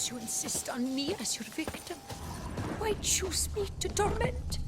course you insist on me as your victim. Why choose me to torment?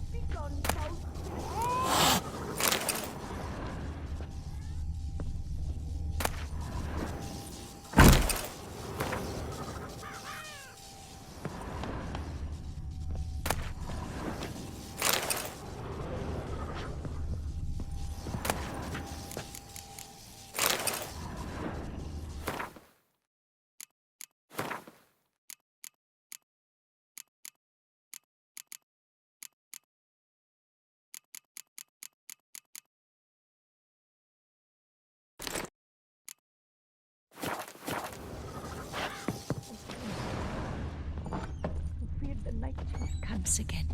The night comes again.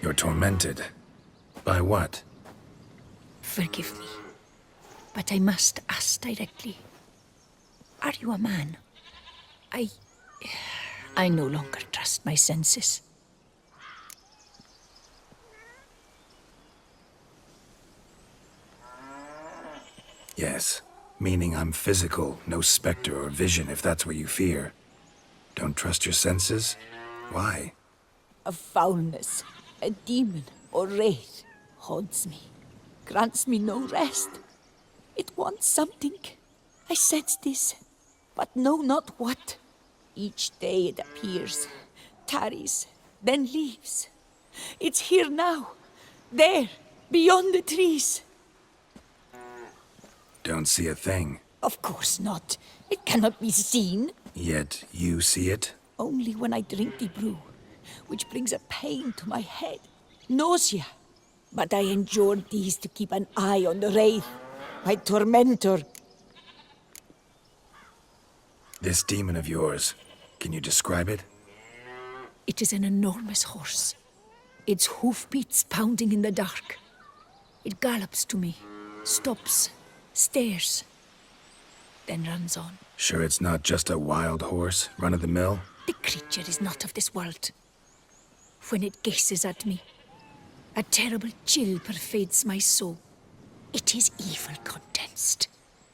You're tormented. By what? Forgive me, but I must ask directly. Are you a man? I no longer trust my senses. Yes, meaning I'm physical, no specter or vision if that's what you fear. Don't trust your senses? Why? A foulness, a demon or wraith haunts me, grants me no rest. It wants something. I sense this, but know not what. Each day it appears, tarries, then leaves. It's here now, there, beyond the trees. Don't see a thing. Of course not. It cannot be seen. Yet you see it? Only when I drink the brew, which brings a pain to my head, nausea. But I endured these to keep an eye on the wraith, my tormentor. This demon of yours, can you describe it? It is an enormous horse, its hoofbeats pounding in the dark. It gallops to me, stops, stares, then runs on. Sure it's not just a wild horse, run-of-the-mill? The creature is not of this world. When it gazes at me, a terrible chill pervades my soul. It is evil condensed,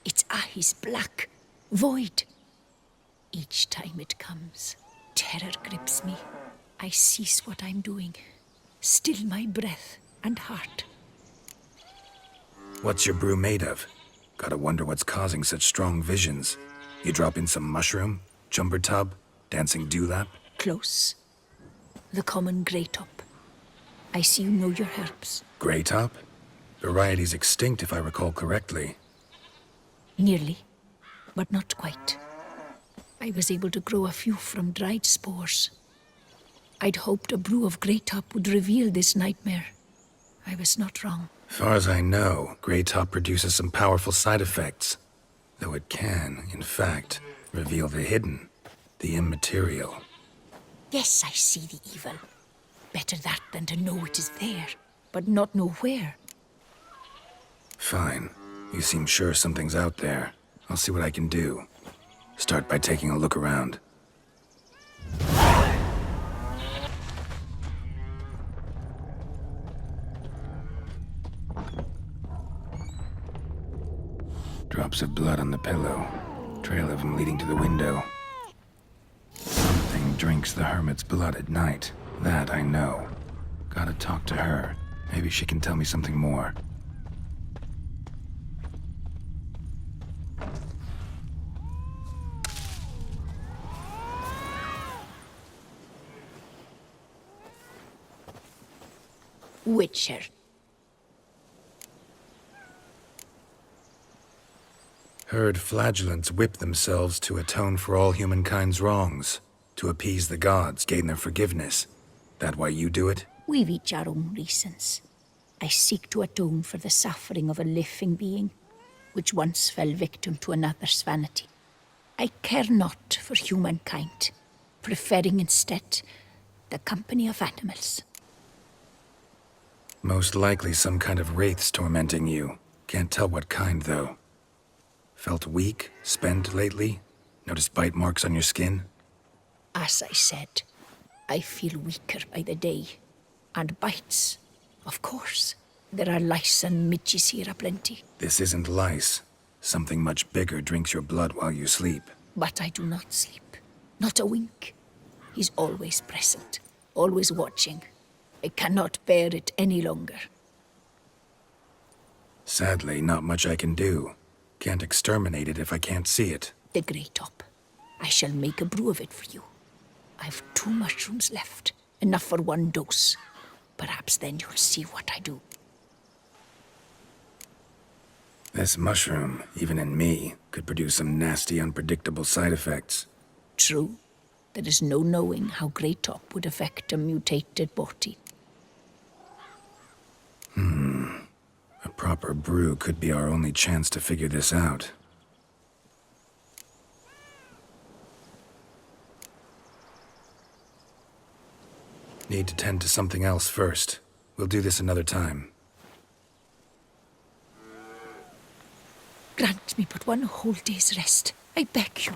its eyes black, void. Each time it comes, terror grips me. I cease what I'm doing, still my breath and heart. What's your brew made of? Gotta wonder what's causing such strong visions. You drop in some mushroom, jumper tub, dancing dewlap? Close. The common graytop. I see you know your herbs. Graytop? Variety's extinct if I recall correctly. Nearly, but not quite. I was able to grow a few from dried spores. I'd hoped a brew of graytop would reveal this nightmare. I was not wrong. Far as I know, graytop produces some powerful side effects. Though it can, in fact, reveal the hidden, the immaterial. Yes, I see the evil. Better that than to know it is there, but not know where. Fine. You seem sure something's out there. I'll see what I can do. Start by taking a look around. Drops of blood on the pillow. Trail of him leading to the window. Something drinks the hermit's blood at night. That I know. Gotta talk to her. Maybe she can tell me something more. Witcher. Heard flagellants whip themselves to atone for all humankind's wrongs. To appease the gods, gain their forgiveness. That why you do it? We've each our own reasons. I seek to atone for the suffering of a living being, which once fell victim to another's vanity. I care not for humankind, preferring instead the company of animals. Most likely some kind of wraiths tormenting you. Can't tell what kind, though. Felt weak, spent lately? Noticed bite marks on your skin? As I said, I feel weaker by the day. And bites, of course. There are lice and midges here aplenty. This isn't lice. Something much bigger drinks your blood while you sleep. But I do not sleep. Not a wink. He's always present, always watching. I cannot bear it any longer. Sadly, not much I can do. Can't exterminate it if I can't see it. The graytop. I shall make a brew of it for you. I've 2 mushrooms left, enough for 1 dose. Perhaps then you'll see what I do. This mushroom, even in me, could produce some nasty, unpredictable side effects. True. There is no knowing how graytop would affect a mutated body. A proper brew could be our only chance to figure this out. Need to tend to something else first. We'll do this another time. Grant me but 1 whole day's rest. I beg you.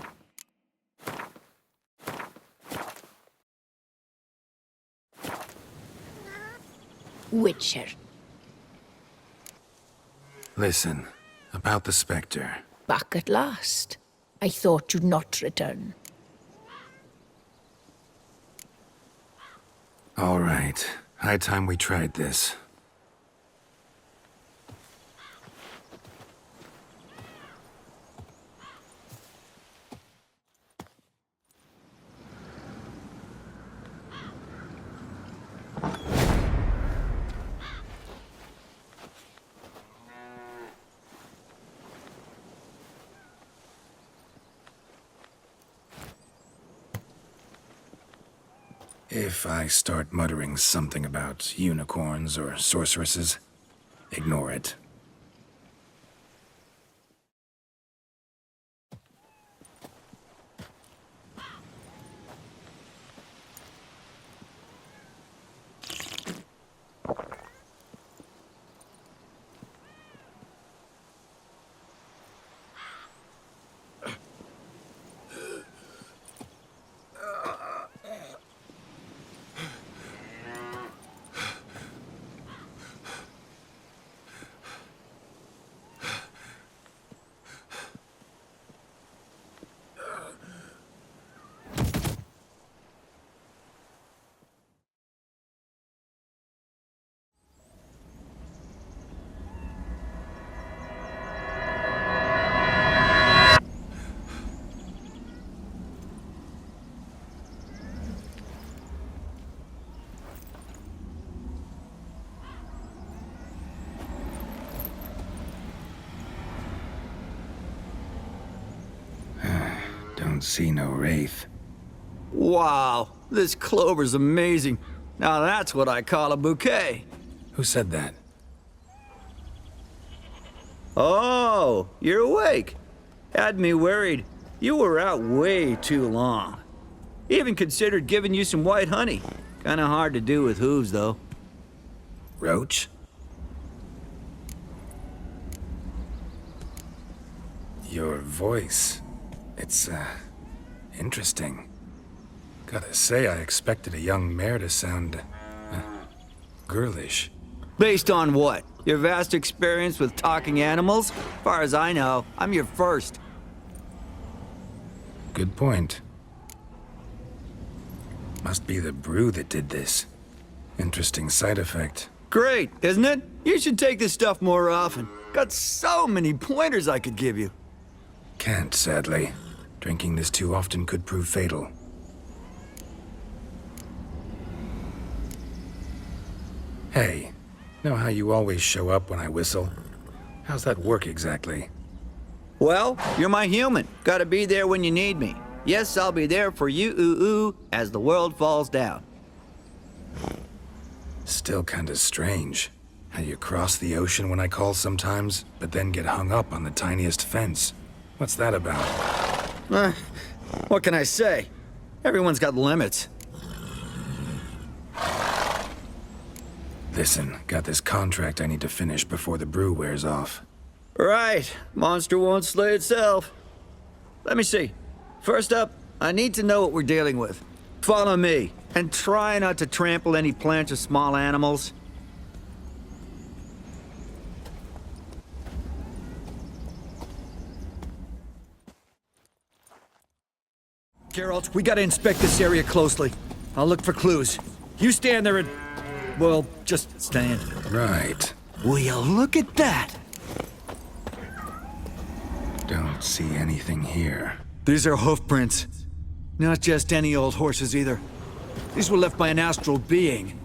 Witcher. Listen, about the Spectre. Back at last. I thought you'd not return. All right. High time we tried this. If I start muttering something about unicorns or sorceresses, ignore it. Don't see no wraith. Wow, this clover's amazing. Now that's what I call a bouquet. Who said that? Oh, you're awake. Had me worried. You were out way too long. Even considered giving you some white honey. Kinda hard to do with hooves, though. Roach? Your voice. It's, interesting. Gotta say, I expected a young mare to sound, girlish. Based on what? Your vast experience with talking animals? Far as I know, I'm your first. Good point. Must be the brew that did this. Interesting side effect. Great, isn't it? You should take this stuff more often. Got so many pointers I could give you. Can't, sadly. Drinking this too often could prove fatal. Hey, know how you always show up when I whistle? How's that work exactly? Well, you're my human. Gotta be there when you need me. Yes, I'll be there for you, ooh, as the world falls down. Still kinda strange. How you cross the ocean when I call sometimes, but then get hung up on the tiniest fence. What's that about? What can I say? Everyone's got limits. Listen, got this contract I need to finish before the brew wears off. Right. Monster won't slay itself. Let me see. First up, I need to know what we're dealing with. Follow me, and try not to trample any plants or small animals. Geralt, we gotta inspect this area closely. I'll look for clues. You stand there and... well, just stand. Right. Will you look at that? Don't see anything here. These are hoof prints. Not just any old horses either. These were left by an astral being.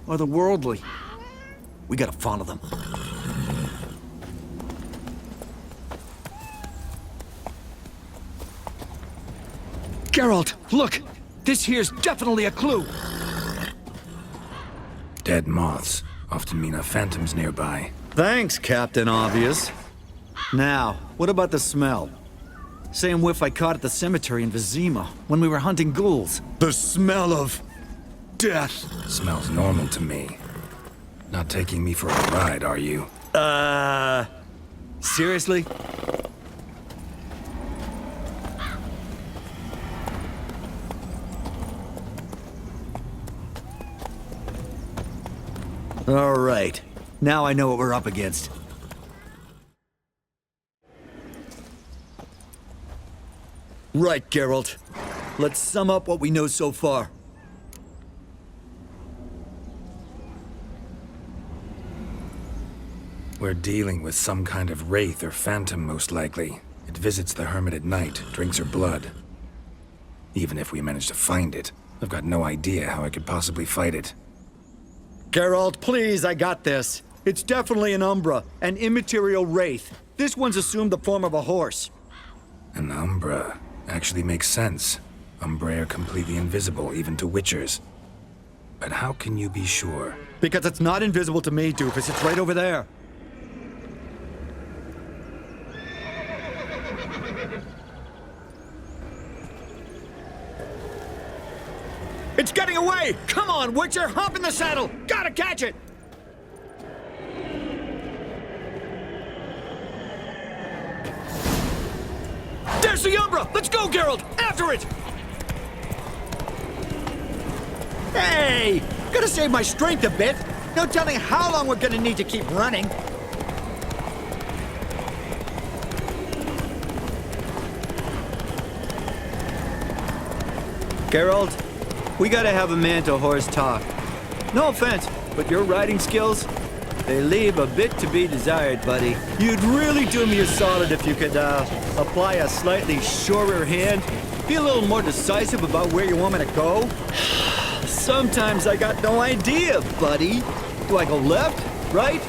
Otherworldly. We gotta follow them. Geralt, look! This here's definitely a clue! Dead moths often mean a phantom's nearby. Thanks, Captain Obvious. Now, what about the smell? Same whiff I caught at the cemetery in Vizima when we were hunting ghouls. The smell of... death. Smells normal to me. Not taking me for a ride, are you? Seriously? All right. Now I know what we're up against. Right, Geralt. Let's sum up what we know so far. We're dealing with some kind of wraith or phantom, most likely. It visits the hermit at night, drinks her blood. Even if we manage to find it, I've got no idea how I could possibly fight it. Geralt, please, I got this. It's definitely an Umbra, an immaterial wraith. This one's assumed the form of a horse. An Umbra actually makes sense. Umbra are completely invisible, even to Witchers. But how can you be sure? Because it's not invisible to me, doofus. It's right over there. It's getting away! Come on, Witcher! Hop in the saddle! Gotta catch it! There's the Umbra! Let's go, Geralt! After it! Hey! Gotta save my strength a bit. No telling how long we're gonna need to keep running. Geralt, we gotta have a man-to-horse talk. No offense, but your riding skills, they leave a bit to be desired, buddy. You'd really do me a solid if you could, apply a slightly surer hand. Be a little more decisive about where you want me to go. Sometimes I got no idea, buddy. Do I go left, right,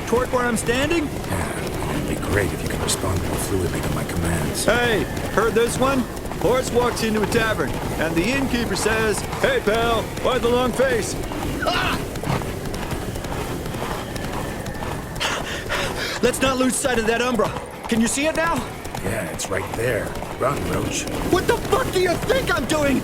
toward where I'm standing? Yeah, it'd be great if you could respond more fluidly to my commands. Hey, heard this one? Horse walks into a tavern, and the innkeeper says, "Hey, pal, why the long face?" Ah! Let's not lose sight of that Umbra. Can you see it now? Yeah, it's right there. Run, Roach. What the fuck do you think I'm doing?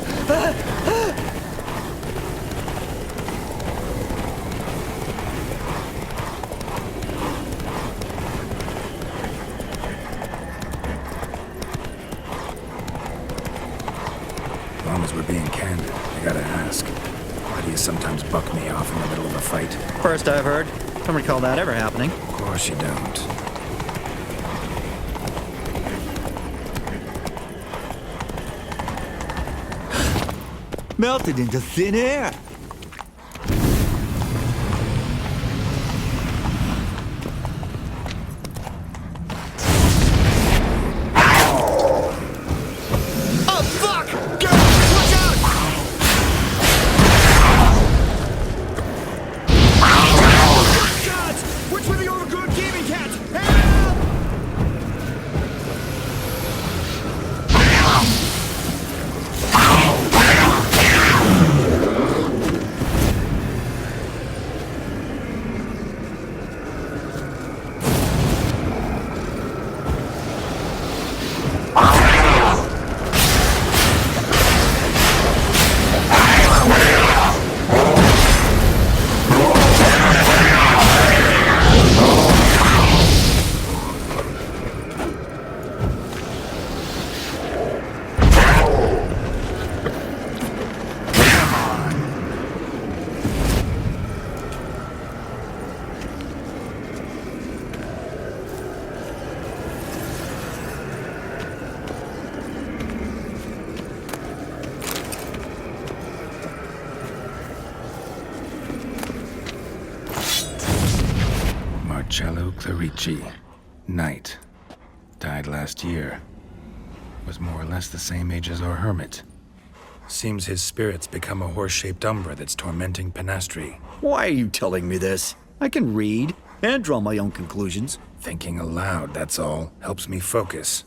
As long as we're being candid, I gotta ask. Why do you sometimes buck me off in the middle of a fight? First I've heard. Don't recall that ever happening. Of course you don't. Melted into thin air. Oh, fuck! Geralt, watch out! Gods! Which were the overgrown gaming cats? Help! Cello Clarici. Knight. Died last year. Was more or less the same age as our hermit. Seems his spirit's become a horse-shaped Umbra that's tormenting Pinastri. Why are you telling me this? I can read and draw my own conclusions. Thinking aloud, that's all. Helps me focus.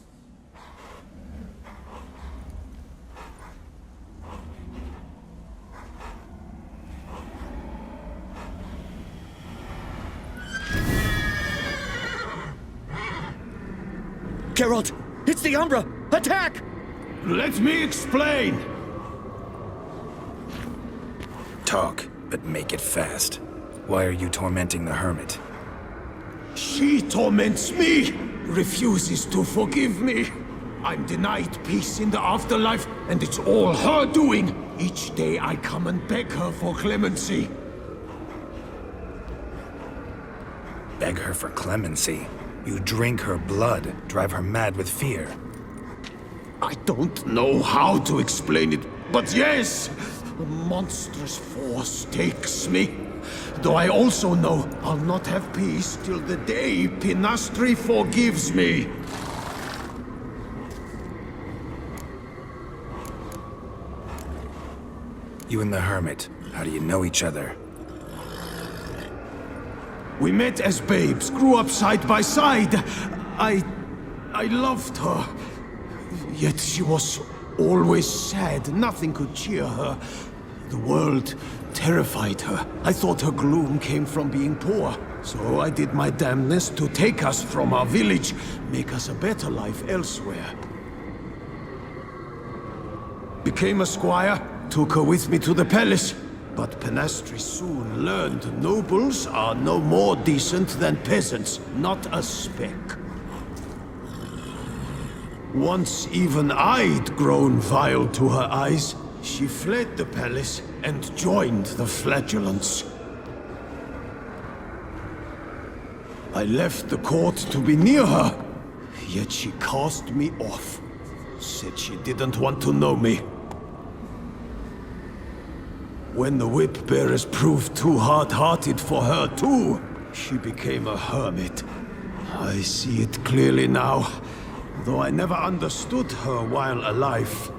Geralt, it's the Umbra! Attack! Let me explain! Talk, but make it fast. Why are you tormenting the hermit? She torments me, refuses to forgive me. I'm denied peace in the afterlife, and it's all her doing. Each day I come and beg her for clemency. Beg her for clemency? You drink her blood, drive her mad with fear. I don't know how to explain it, but yes, a monstrous force takes me. Though I also know I'll not have peace till the day Pinastri forgives me. You and the hermit, how do you know each other? We met as babes, grew up side by side. I loved her. Yet she was always sad. Nothing could cheer her. The world terrified her. I thought her gloom came from being poor. So I did my damnedest to take us from our village, make us a better life elsewhere. Became a squire, took her with me to the palace. But Pinastri soon learned nobles are no more decent than peasants, not a speck. Once even I'd grown vile to her eyes, she fled the palace and joined the Flagellants. I left the court to be near her, yet she cast me off. Said she didn't want to know me. When the whip-bearers proved too hard-hearted for her too, she became a hermit. I see it clearly now, though I never understood her while alive.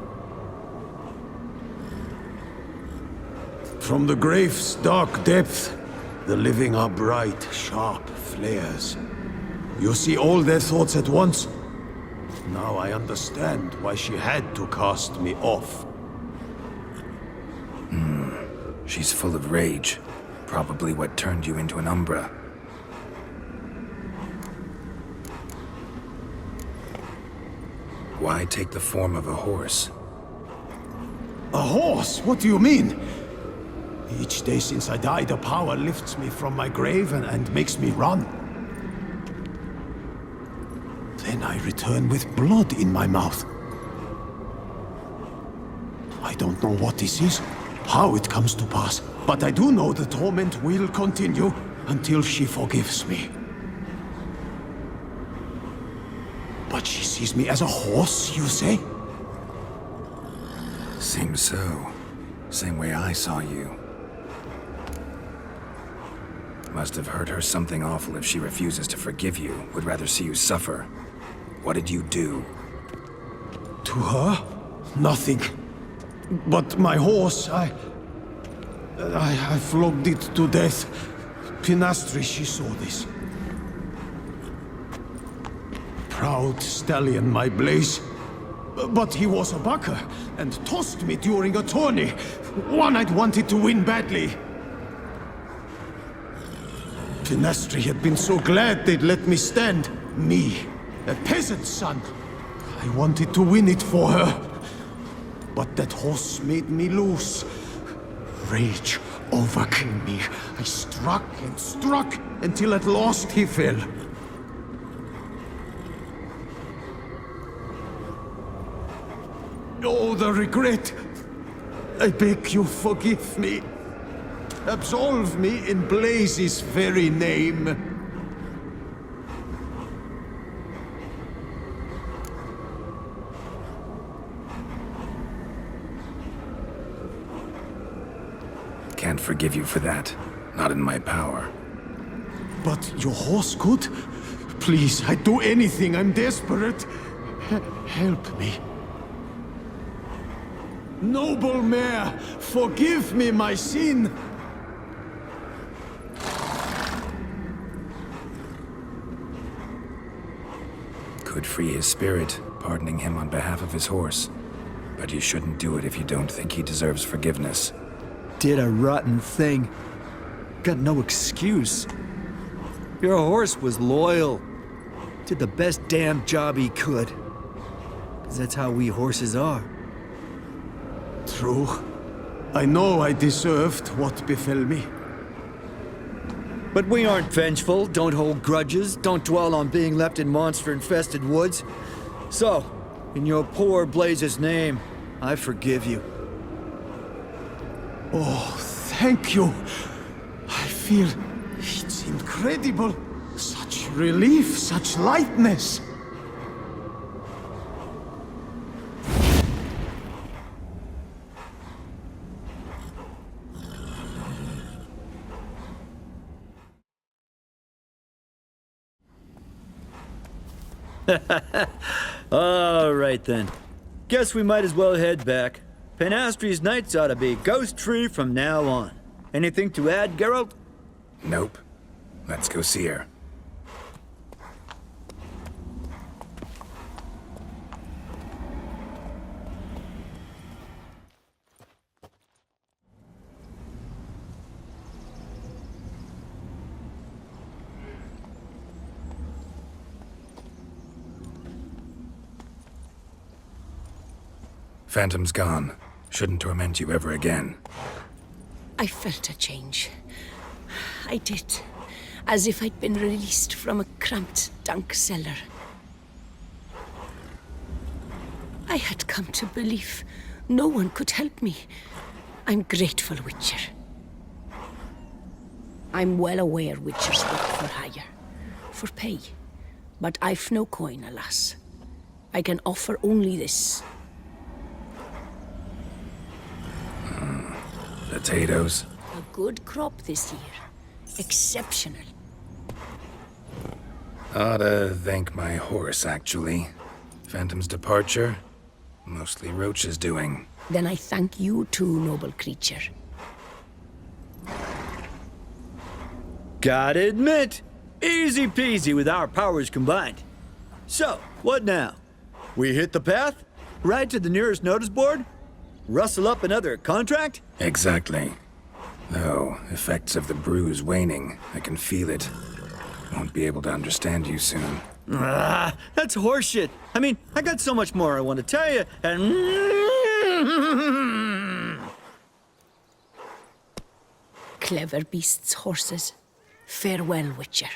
From the grave's dark depth, the living are bright, sharp flares. You see all their thoughts at once. Now I understand why she had to cast me off. She's full of rage. Probably what turned you into an Umbra. Why take the form of a horse? A horse? What do you mean? Each day since I died, a power lifts me from my grave and makes me run. Then I return with blood in my mouth. I don't know what this is, how it comes to pass, but I do know the torment will continue until she forgives me. But she sees me as a horse, you say? Seems so. Same way I saw you. Must have hurt her something awful if she refuses to forgive you, would rather see you suffer. What did you do? To her? Nothing. But my horse, I flogged it to death. Pinastri, she saw this. Proud stallion, my Blaze. But he was a bucker, and tossed me during a tourney. One I'd wanted to win badly. Pinastri had been so glad they'd let me stand. Me, a peasant's son. I wanted to win it for her. But that horse made me lose. Rage overcame me. I struck and struck until at last he fell. Oh, the regret. I beg you, forgive me. Absolve me in Blaze's very name. Can't forgive you for that. Not in my power. but your horse could? Please, I'd do anything. I'm desperate. Help me. Noble mare, forgive me my sin. Could free his spirit, pardoning him on behalf of his horse. But you shouldn't do it if you don't think he deserves forgiveness. Did a rotten thing. Got no excuse. Your horse was loyal. Did the best damn job he could. 'Cause that's how we horses are. True. I know I deserved what befell me. But we aren't vengeful, don't hold grudges, don't dwell on being left in monster-infested woods. So, in your poor Blaze's name, I forgive you. Oh, thank you. I feel it's incredible. Such relief, such lightness. All right then. Guess we might as well head back. Pinastri's nights ought to be ghost-free from now on. Anything to add, Geralt? Nope. Let's go see her. Phantom's gone. Shouldn't torment you ever again. I felt a change. I did. As if I'd been released from a cramped, dank cellar. I had come to believe no one could help me. I'm grateful, Witcher. I'm well aware Witchers work for hire, for pay. But I've no coin, alas. I can offer only this. Potatoes. A good crop this year. Exceptional. Ought to thank my horse, actually. Phantom's departure, mostly Roach's doing. Then I thank you too, noble creature. Gotta admit, easy peasy with our powers combined. So, what now? We hit the path? Ride to the nearest notice board? Rustle up another contract? Exactly. Though, effects of the brew's waning. I can feel it. Won't be able to understand you soon. That's horseshit. I mean, I got so much more I want to tell you, and... Clever beasts, horses. Farewell, Witcher.